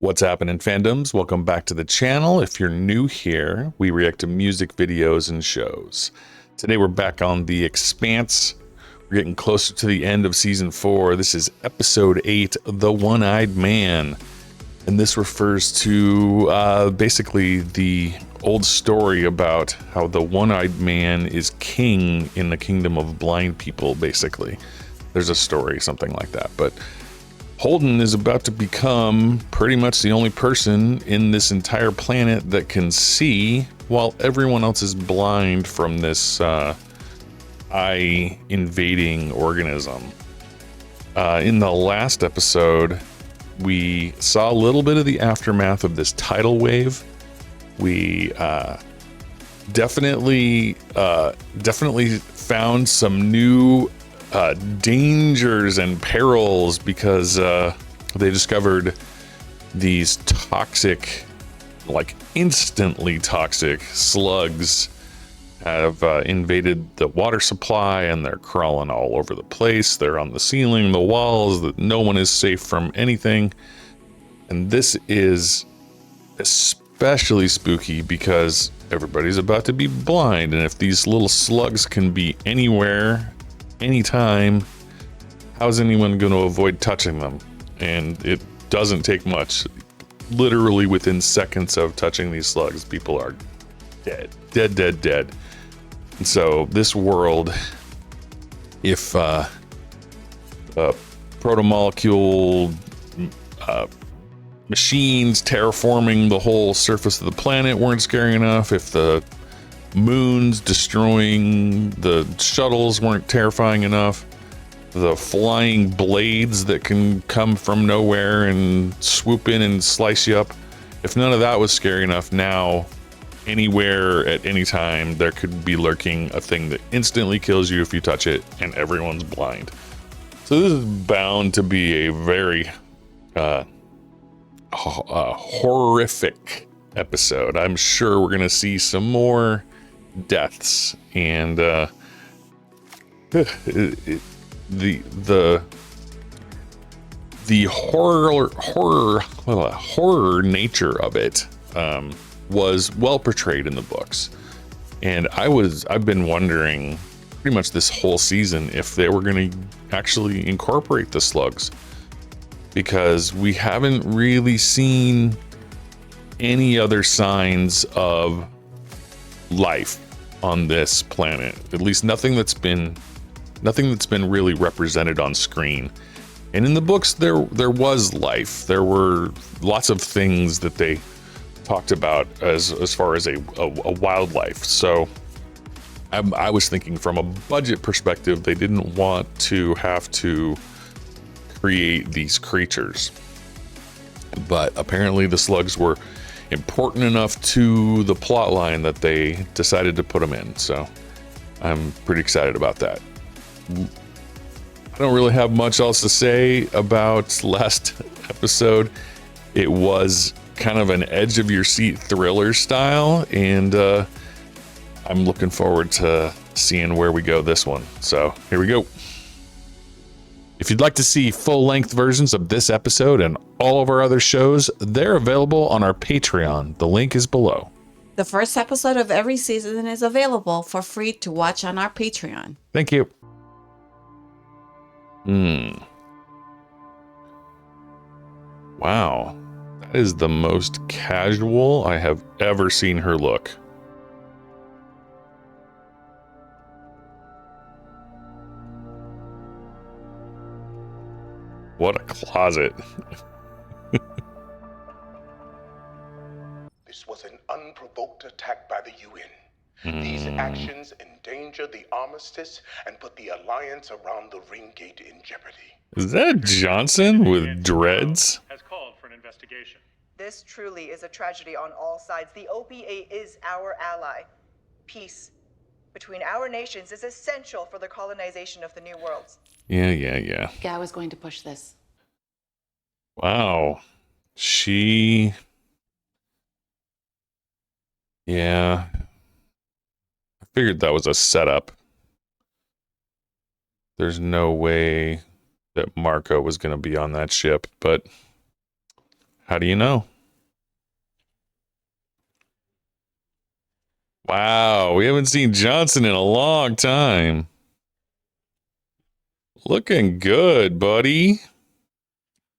What's happening, fandoms? Welcome back to the channel. If you're new here, we react to music videos and shows. Today we're back on the Expanse. We're getting closer to the end of season 4. This is episode 8, The One-Eyed Man. And this refers to basically the old story about how the one-eyed man is king in the kingdom of blind people, basically. There's a story, something like that. But Holden is about to become pretty much the only person in this entire planet that can see, while everyone else is blind from this eye invading organism. In the last episode, we saw a little bit of the aftermath of this tidal wave. We definitely found some new dangers and perils because they discovered these toxic, like instantly toxic slugs have invaded the water supply, and they're crawling all over the place. They're on the ceiling, the walls, that no one is safe from anything. And this is especially spooky because everybody's about to be blind, and if these little slugs can be anywhere anytime, how's anyone going to avoid touching them? And it doesn't take much. Literally within seconds of touching these slugs, people are dead. And so this world, if proto-molecule machines terraforming the whole surface of the planet weren't scary enough, if the moons destroying the shuttles weren't terrifying enough, the flying blades that can come from nowhere and swoop in and slice you up, if none of that was scary enough, now anywhere at any time there could be lurking a thing that instantly kills you if you touch it, and everyone's blind. So this is bound to be a very horrific episode. I'm sure we're gonna see some more deaths, and the horror nature of it was well portrayed in the books. And I've been wondering pretty much this whole season if they were going to actually incorporate the slugs, because we haven't really seen any other signs of life on this planet. At least nothing that's been really represented on screen. And in the books there was life. There were lots of things that they talked about as far as a wildlife. So I was thinking from a budget perspective, they didn't want to have to create these creatures. But apparently the slugs were important enough to the plot line that they decided to put them in. So I'm pretty excited about that. I don't really have much else to say about last episode. It was kind of an edge of your seat thriller style, and I'm looking forward to seeing where we go this one. So here we go. If you'd like to see full-length versions of this episode and all of our other shows, they're available on our Patreon. The link is below. The first episode of every season is available for free to watch on our Patreon. Thank you. Wow. That is the most casual I have ever seen her look. What a closet. This was an unprovoked attack by the UN. These actions endanger the armistice and put the alliance around the ring gate in jeopardy. Is that Johnson with dreads? Has called for an investigation. This truly is a tragedy on all sides. The OPA is our ally. Peace between our nations is essential for the colonization of the New Worlds. Yeah. Guy was going to push this. Wow. Yeah. I figured that was a setup. There's no way that Marco was going to be on that ship, but How do you know? Wow, we haven't seen Johnson in a long time. Looking good, buddy.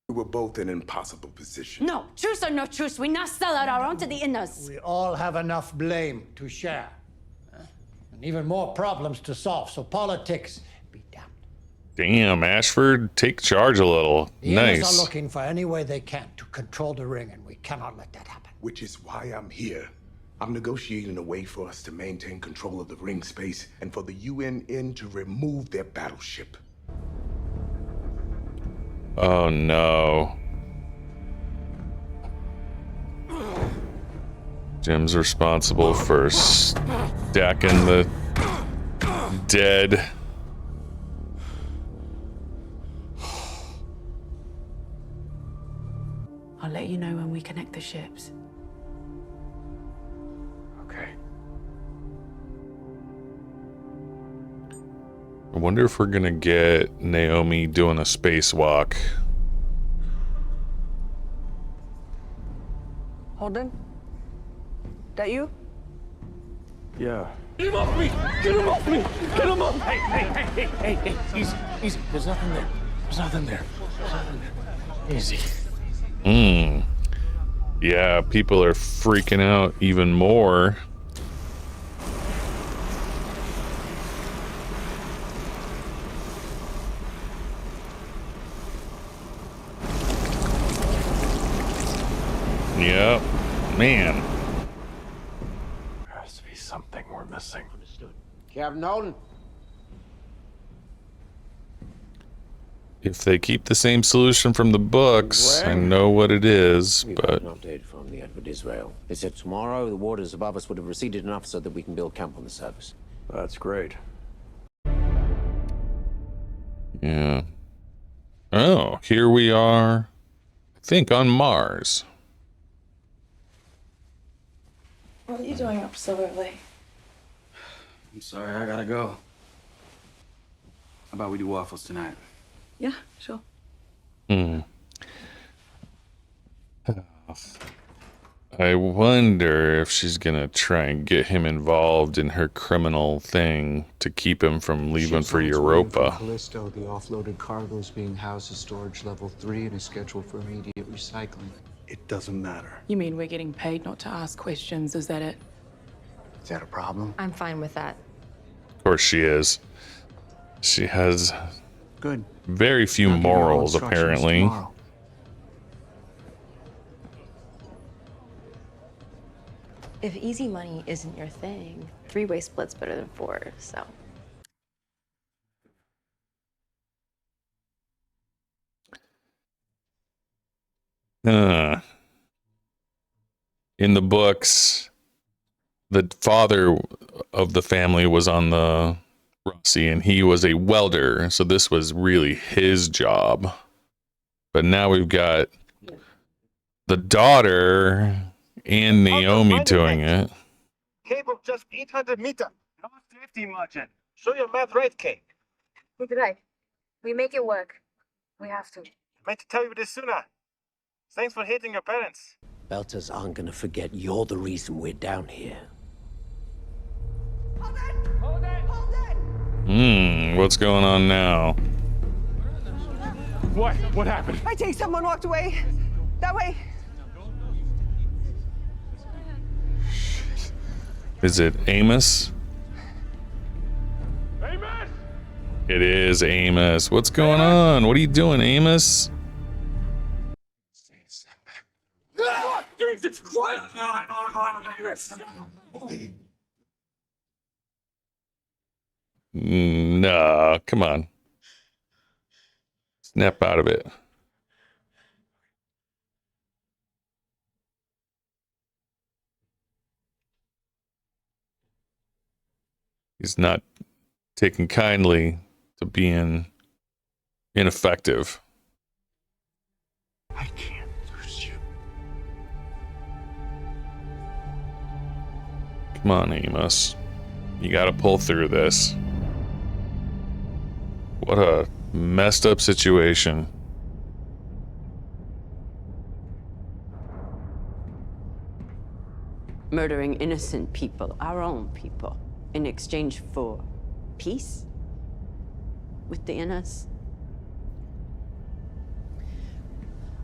We were both in an impossible position. No, truce or no truce, we not sell out our own to the inners. We all have enough blame to share. And even more problems to solve, so politics be damned. Damn, Ashford, take charge a little. The inners Nice. are looking for any way they can to control the ring, and we cannot let that happen. Which is why I'm here. I'm negotiating a way for us to maintain control of the ring space and for the UN to remove their battleship. Oh no. Jim's responsible for stacking the dead. I'll let you know when we connect the ships. Okay. I wonder if we're gonna get Naomi doing a spacewalk. Holden? That you? Yeah. Get him off me! Get him off me! Get him off! Hey, easy, easy. There's nothing there. There's nothing there. There's nothing there. Easy. Yeah, people are freaking out even more. Yep, man. There has to be something we're missing. Captain Holden. If they keep the same solution from the books, I know what it is, We've but got an update from the Edward Israel. They said tomorrow the waters above us would have receded enough so that we can build camp on the surface. That's great. yeah. Oh, here we are, I think on Mars. What are you doing up so early? I'm sorry, I gotta go. How about we do waffles tonight? Yeah, sure. I wonder if she's gonna try and get him involved in her criminal thing to keep him from leaving for Europa. Callisto, the offloaded cargo is being housed at storage level 3 and is scheduled for immediate recycling. It doesn't matter. You mean we're getting paid not to ask questions, is that it? Is that a problem? I'm fine with that. Of course she is. She has Good. very few I'll give you all morals, instructions apparently. tomorrow. If easy money isn't your thing, 3-way split's better than 4, so. In the books, the father of the family was on the Rossi, and he was a welder, so this was really his job. But now we've got the daughter and Naomi doing it. Cable just 800 meters. No safety margin. Show your math right, Kate. We're right. We make it work. We have to. I meant to tell you this sooner. Thanks for hating your parents. Belters aren't gonna forget you're the reason we're down here. What's going on now? What? What happened? I think someone walked away. That way. Is it Amos? Amos! It is Amos. What's going on? What are you doing, Amos? Jesus Christ! No, come on. Snap out of it. He's not taking kindly to being ineffective. I can't lose you. Come on, Amos. You gotta pull through this. What a messed up situation. Murdering innocent people, our own people, in exchange for peace with the Innas.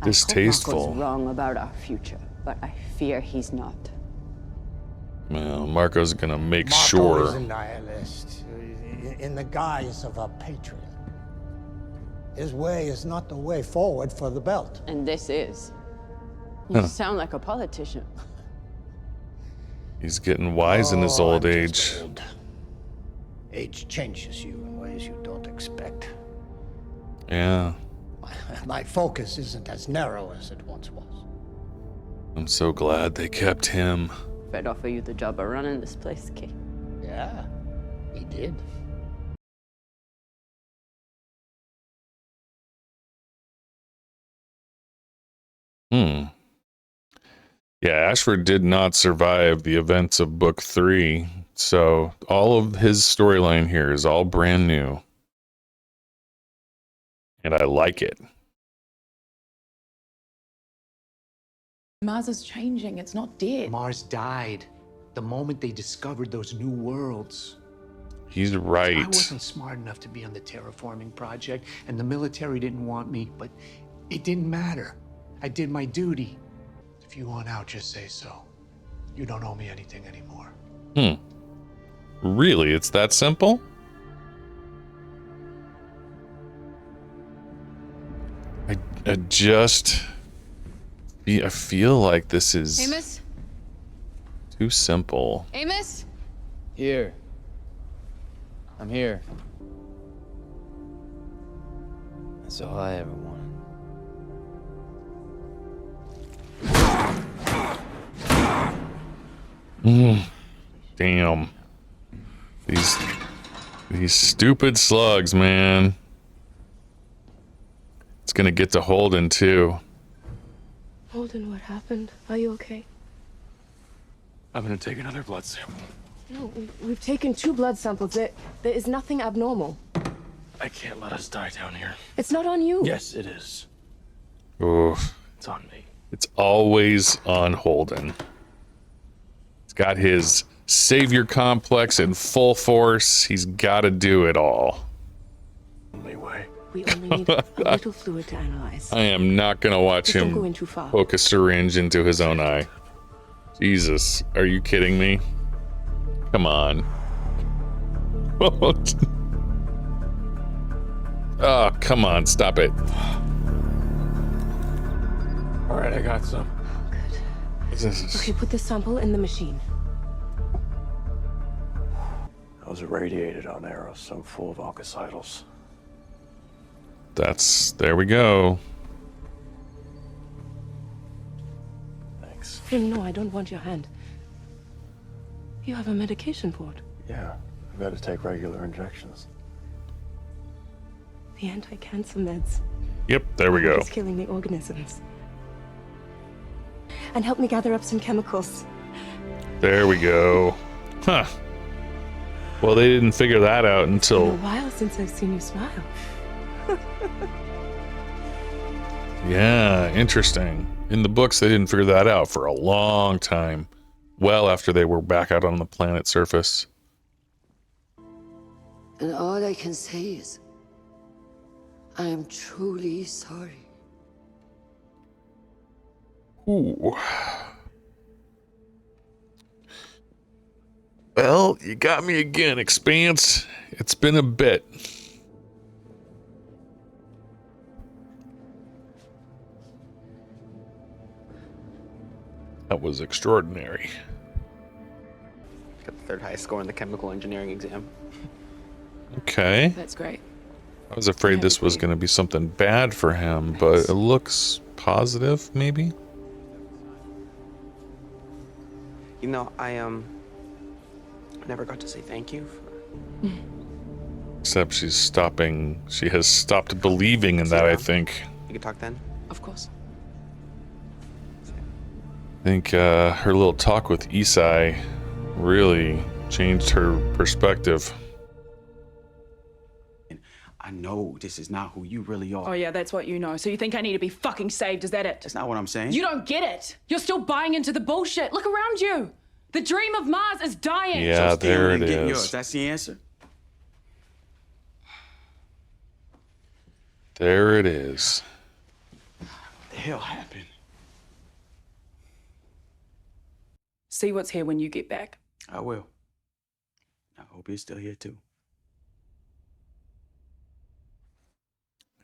Distasteful. I hope Marco's wrong about our future, but I fear he's not. Well, Marco's gonna make Marco sure. is a nihilist, in the guise of a patriot. His way is not the way forward for the belt. And this is. You sound like a politician. He's getting wise in his old age. Old. Age changes you in ways you don't expect. Yeah. My focus isn't as narrow as it once was. I'm so glad they kept him. Fred offer you the job of running this place, Kay. Yeah, he did. Yeah, Ashford did not survive the events of book 3, so all of his storyline here is all brand new. And I like it. Mars is changing, it's not dead. Mars died the moment they discovered those new worlds. He's right. I wasn't smart enough to be on the terraforming project, and the military didn't want me, but it didn't matter. I did my duty. If you want out, just say so. You don't owe me anything anymore. Really? It's that simple? I feel like this is Amos? too simple. Amos? Here. I'm here. That's all I ever wanted. Damn. These stupid slugs, man. It's gonna get to Holden too. Holden, what happened? Are you okay? I'm gonna take another blood sample. No, we've taken 2 blood samples. There is nothing abnormal. I can't let us die down here. It's not on you. Yes, it is. Oof. It's on me. It's always on Holden. He's got his savior complex in full force. He's got to do it all. Only way. We only need a little fluid to analyze. I am not going to watch Just don't him go in too far. poke a syringe into his own eye. Jesus, are you kidding me? Come on. Oh, come on, stop it. All right, I got some. Okay, put the sample in the machine. I was irradiated on Eros, so I'm full of oncocytals. There we go. Thanks. No, I don't want your hand. You have a medication port. Yeah, I've got to take regular injections. The anti-cancer meds. Yep, there we go. It's killing the organisms. And help me gather up some chemicals. There we go. Huh. Well, they didn't figure that out until... It's been a while since I've seen you smile. Yeah, interesting. In the books, they didn't figure that out for a long time. Well after they were back out on the planet's surface. And all I can say is, I am truly sorry. Ooh. Well, you got me again, Expanse. It's been a bit. That was extraordinary. Got the 3rd highest score in the chemical engineering exam. Okay. That's great. I was afraid this was going to be something bad for him, but it looks positive, maybe? You know, I never got to say thank you for... Except she has stopped believing in that, I think. You can talk then? Of course. I think her little talk with Isai really changed her perspective. I know this is not who you really are. Oh yeah, that's what you know. So you think I need to be fucking saved, is that it? That's not what I'm saying. You don't get it. You're still buying into the bullshit. Look around you. The dream of Mars is dying. Yeah, so steal there and it get is. yours. That's the answer. There it is. What the hell happened? See what's here when you get back. I will. I hope you're still here too.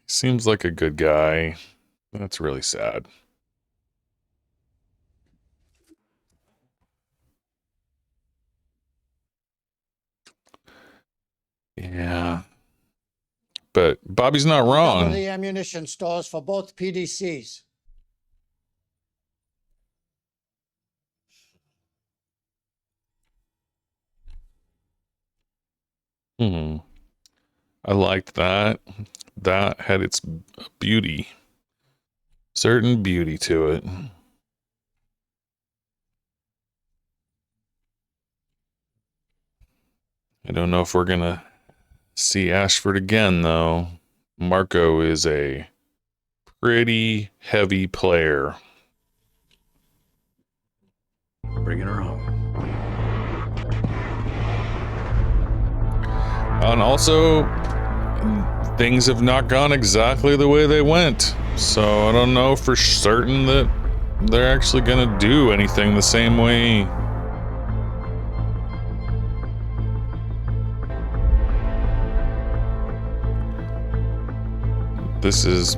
Seems like a good guy. That's really sad. Yeah. But Bobby's not Double wrong. the ammunition stores for both PDCs. I liked that. That had its beauty. Certain beauty to it. I don't know if we're gonna see Ashford again, though. Marco is a pretty heavy player. Bringing her home. And also, things have not gone exactly the way they went. So I don't know for certain that they're actually gonna do anything the same way. This is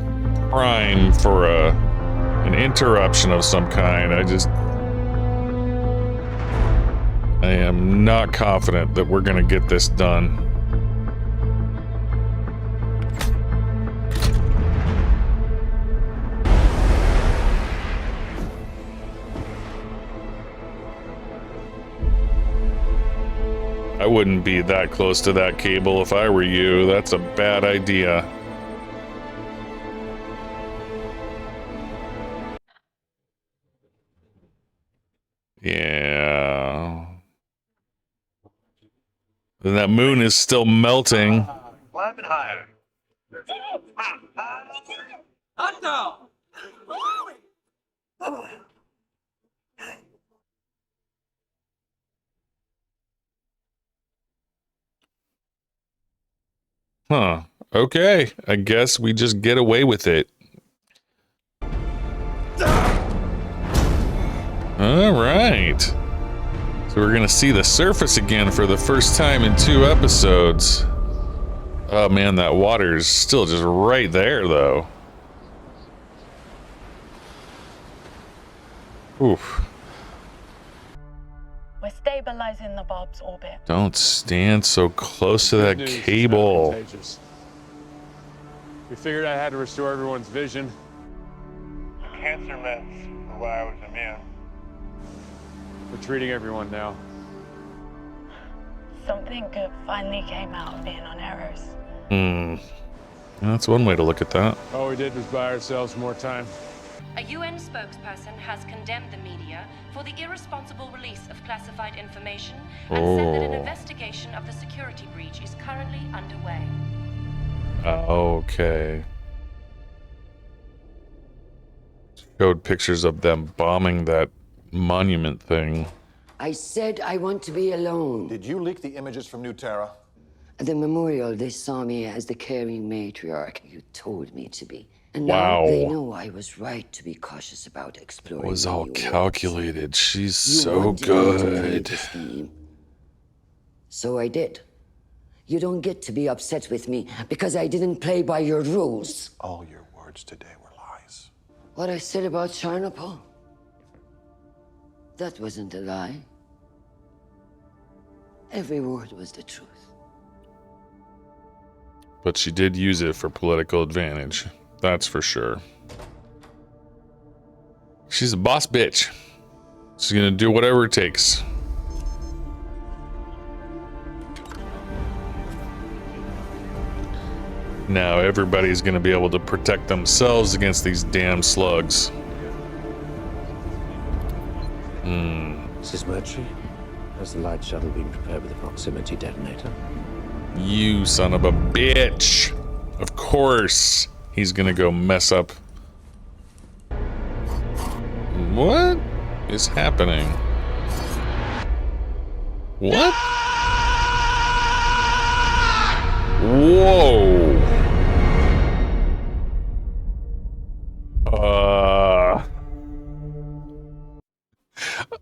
prime for an interruption of some kind. I am not confident that we're gonna get this done. I wouldn't be that close to that cable if I were you. That's a bad idea. Yeah. And that moon is still melting. Climbing higher. Huh. Okay. I guess we just get away with it. All right. So we're going to see the surface again for the first time in 2 episodes. Oh man, that water's still just right there though. Oof. We're stabilizing the Bob's orbit. Don't stand so close to that cable. We figured I had to restore everyone's vision. Cancer meds for why I was immune. We're treating everyone now. Something good finally came out of being on errors. That's one way to look at that. All we did was buy ourselves more time. A UN spokesperson has condemned the media for the irresponsible release of classified information and said that an investigation of the security breach is currently underway. Okay. Showed pictures of them bombing that monument thing. I said I want to be alone. Did you leak the images from New Terra? At the memorial, they saw me as the caring matriarch you told me to be. And Wow. now they know I was right to be cautious about exploring. It was all new calculated. She's You so wanted me to make good. a scheme. So I did. You don't get to be upset with me because I didn't play by your rules. All your words today were lies. What I said about Charnapol, that wasn't a lie. Every word was the truth. But she did use it for political advantage. That's for sure. She's a boss bitch. She's gonna do whatever it takes. Now everybody's gonna be able to protect themselves against these damn slugs. Mrs. Murtry, has the light shuttle been prepared with a proximity detonator? You son of a bitch. Of course he's gonna go mess up. What is happening? What? Whoa.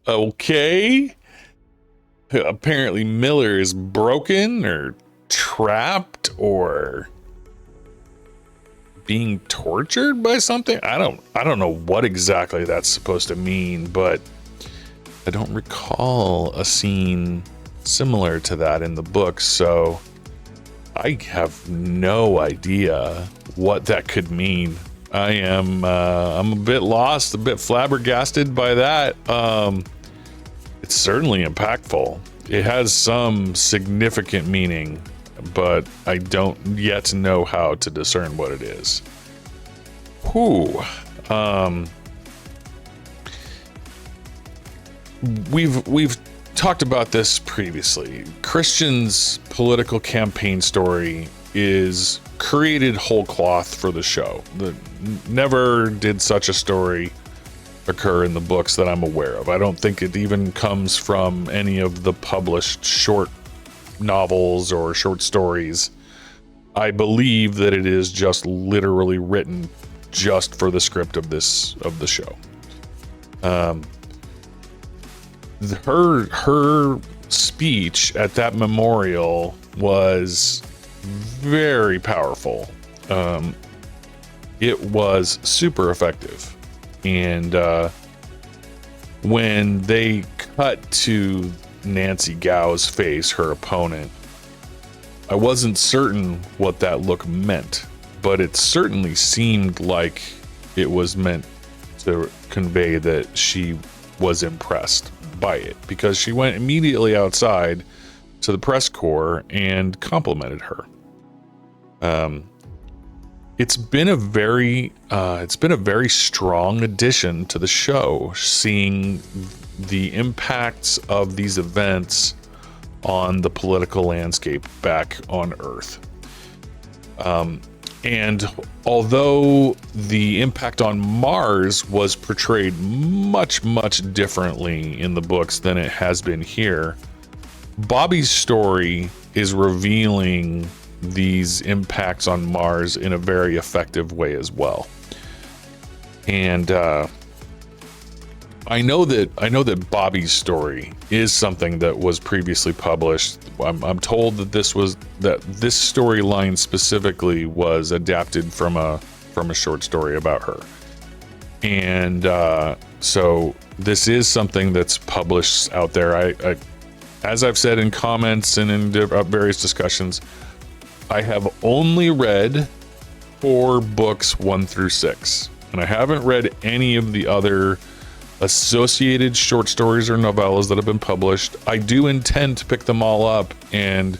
Okay. Apparently Miller is broken or trapped or being tortured by something. I don't know what exactly that's supposed to mean, but I don't recall a scene similar to that in the book, so I have no idea what that could mean. I'm a bit lost, a bit flabbergasted by that. It's certainly impactful. It has some significant meaning, but I don't yet know how to discern what it is. Whew. We've talked about this previously. Christian's political campaign story is created whole cloth for the show. Never did such a story occur in the books that I'm aware of. I don't think it even comes from any of the published short novels or short stories. I believe that it is just literally written just for the script of the show. Her speech at that memorial was very powerful. It was super effective. And when they cut to Nancy Gow's face, her opponent, I wasn't certain what that look meant, but it certainly seemed like it was meant to convey that she was impressed by it, because she went immediately outside to the press corps and complimented her. It's been a very strong addition to the show, seeing the impacts of these events on the political landscape back on Earth. And although the impact on Mars was portrayed much, much differently in the books than it has been here, Bobby's story is revealing these impacts on Mars in a very effective way as well. And I know that Bobby's story is something that was previously published. I'm told that this storyline specifically was adapted from a short story about her. And so this is something that's published out there. I as I've said in comments and in various discussions, I have only read 4 books 1 through 6, and I haven't read any of the other associated short stories or novellas that have been published. I do intend to pick them all up and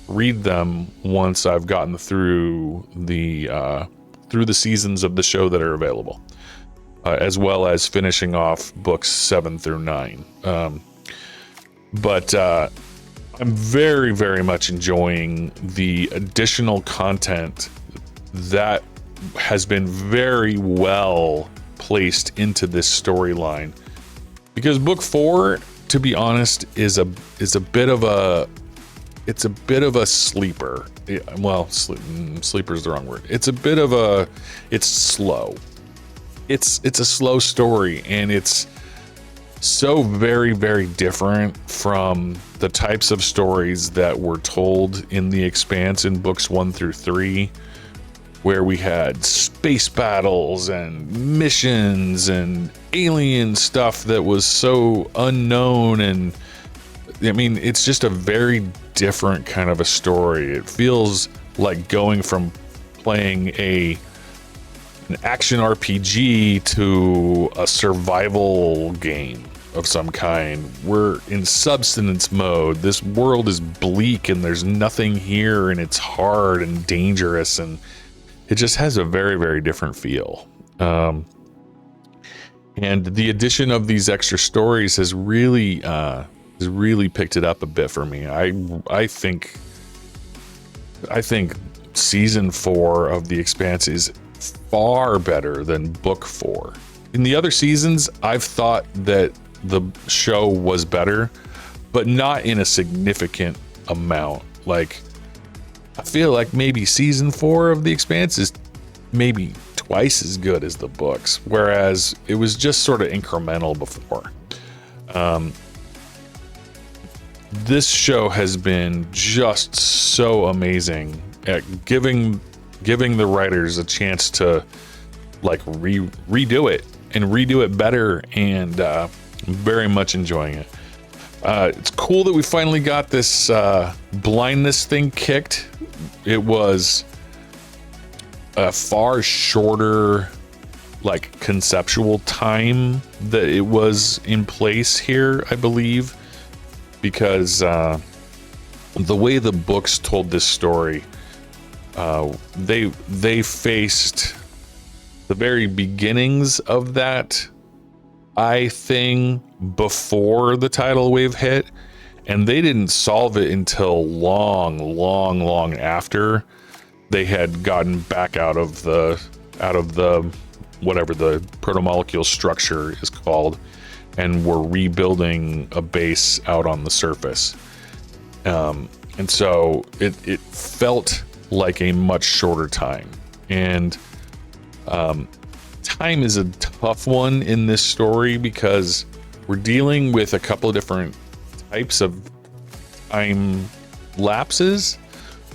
read them once I've gotten through the seasons of the show that are available, as well as finishing off books 7 through 9. But I'm very, very much enjoying the additional content that has been very well placed into this storyline, because book 4, to be honest, is a bit of a sleeper. Well, sleeper is the wrong word. It's slow. It's a slow story, and it's so very, very different from the types of stories that were told in The Expanse in books 1 through 3, where we had space battles and missions and alien stuff that was so unknown. And I mean, it's just a very different kind of a story. It feels like going from playing an action RPG to a survival game of some kind. We're in subsistence mode. This world is bleak and there's nothing here, and it's hard and dangerous, and it just has a very, very different feel. And the addition of these extra stories has really picked it up a bit for me. I think season 4 of The Expanse is far better than book 4. In the other seasons, I've thought that the show was better, but not in a significant amount. Like, I feel like maybe season 4 of The Expanse is maybe twice as good as the books, whereas it was just sort of incremental before. This show has been just so amazing at giving the writers a chance to like redo it and redo it better, and very much enjoying it. It's cool that we finally got this blindness thing kicked. It was a far shorter like conceptual time that it was in place here, I believe, because the way the books told this story, they faced the very beginnings of that eye thing before the tidal wave hit, and they didn't solve it until long after they had gotten back out of the whatever the protomolecule structure is called, and were rebuilding a base out on the surface. And so it felt like a much shorter time, and time is a tough one in this story because we're dealing with a couple of different types of time lapses.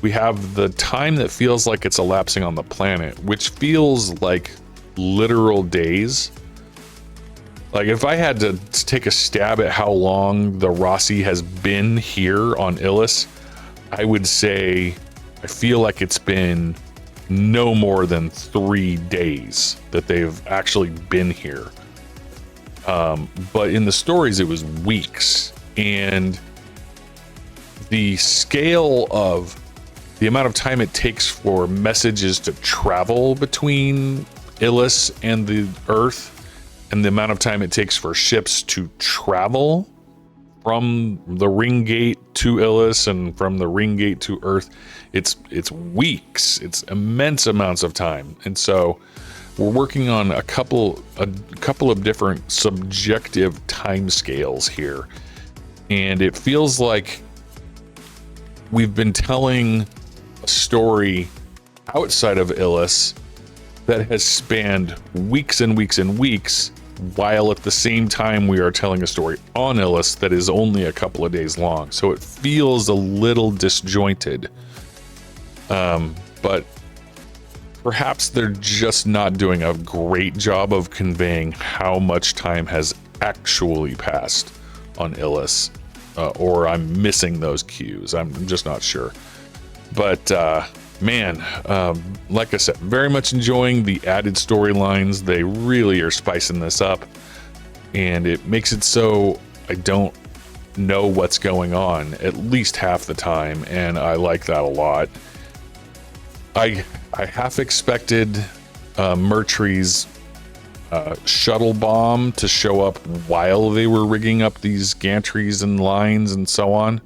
We have the time that feels like it's elapsing on the planet, which feels like literal days. Like, if I had to take a stab at how long the Rossi has been here on Illis, I would say I feel like it's been no more than 3 days that they've actually been here. But in the stories, it was weeks. And the scale of the amount of time it takes for messages to travel between Illis and the Earth, and the amount of time it takes for ships to travel from the ring gate to Illis and from the ring gate to Earth, it's weeks. It's immense amounts of time. And so we're working on a couple of different subjective time scales here, and it feels like we've been telling a story outside of Illis that has spanned weeks and weeks and weeks, while at the same time we are telling a story on Illis that is only a couple of days long. So it feels a little disjointed, but perhaps they're just not doing a great job of conveying how much time has actually passed on Illis, or I'm missing those cues. I'm just not sure. But man, like I said, very much enjoying the added storylines. They really are spicing this up, and it makes it so I don't know what's going on at least half the time, and I like that a lot. I half expected Mertry's shuttle bomb to show up while they were rigging up these gantries and lines and so on,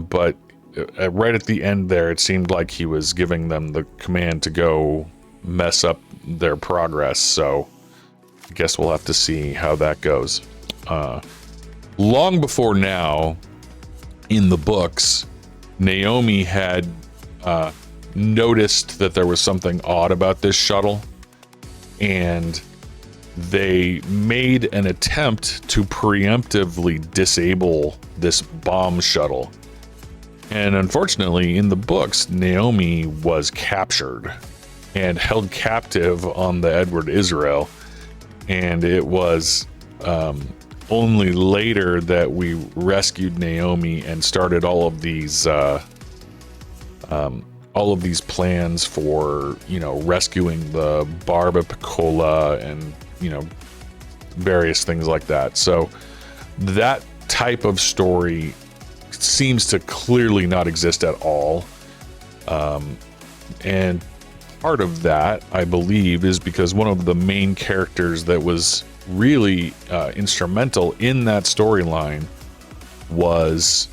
but right at the end there, it seemed like he was giving them the command to go mess up their progress. So I guess we'll have to see how that goes. Long before now, in the books, Naomi had noticed that there was something odd about this shuttle, and they made an attempt to preemptively disable this bomb shuttle. And unfortunately, in the books, Naomi was captured and held captive on the Edward Israel. And it was only later that we rescued Naomi and started all of these plans for, rescuing the Barba Piccola and, various things like that. So that type of story seems to clearly not exist at all, and part of that, I believe, is because one of the main characters that was really instrumental in that storyline was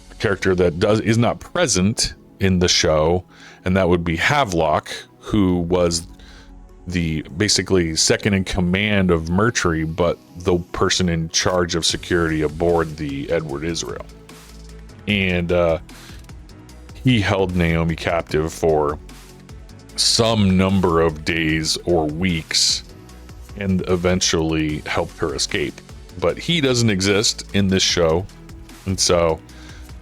a character that is not present in the show, and that would be Havelock, who was the basically second in command of Mercury, but the person in charge of security aboard the Edward Israel. And he held Naomi captive for some number of days or weeks and eventually helped her escape. But he doesn't exist in this show, and so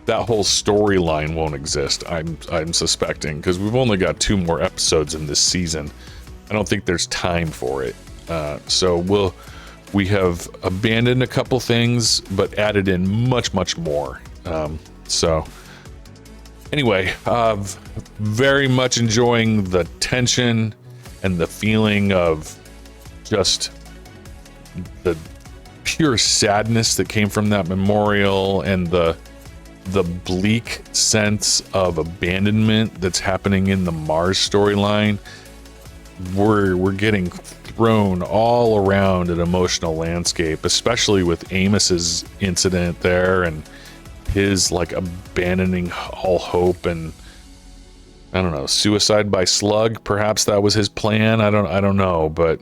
that whole storyline won't exist, I'm suspecting, because we've only got 2 more episodes in this season. I don't think there's time for it. So we have abandoned a couple things, but added in much more. So anyway, very much enjoying the tension and the feeling of just the pure sadness that came from that memorial, and the bleak sense of abandonment that's happening in the Mars storyline. We're getting thrown all around an emotional landscape, especially with Amos's incident there and his like abandoning all hope, and I don't know, suicide by slug, perhaps that was his plan. I don't know, but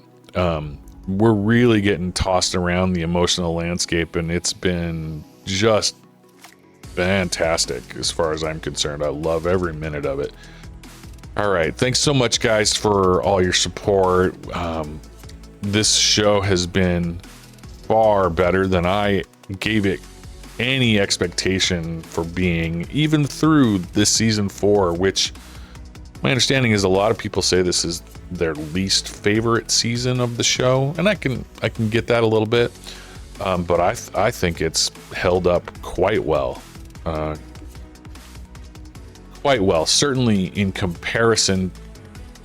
we're really getting tossed around the emotional landscape, and it's been just fantastic as far as I'm concerned. I love every minute of it. All right, thanks so much guys for all your support. This show has been far better than I gave it any expectation for being, even through this season 4, which my understanding is a lot of people say this is their least favorite season of the show, and I can get that a little bit, but I think it's held up quite well. Certainly in comparison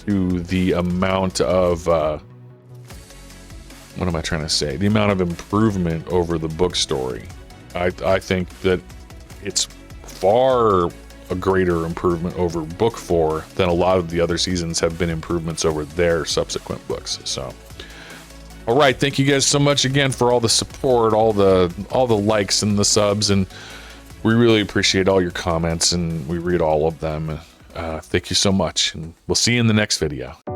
to the amount of what am I trying to say? The amount of improvement over the book story. I think that it's far a greater improvement over book 4 than a lot of the other seasons have been improvements over their subsequent books. So, all right, thank you guys so much again for all the support, all the likes and the subs, and we really appreciate all your comments, and we read all of them. Thank you so much, and we'll see you in the next video.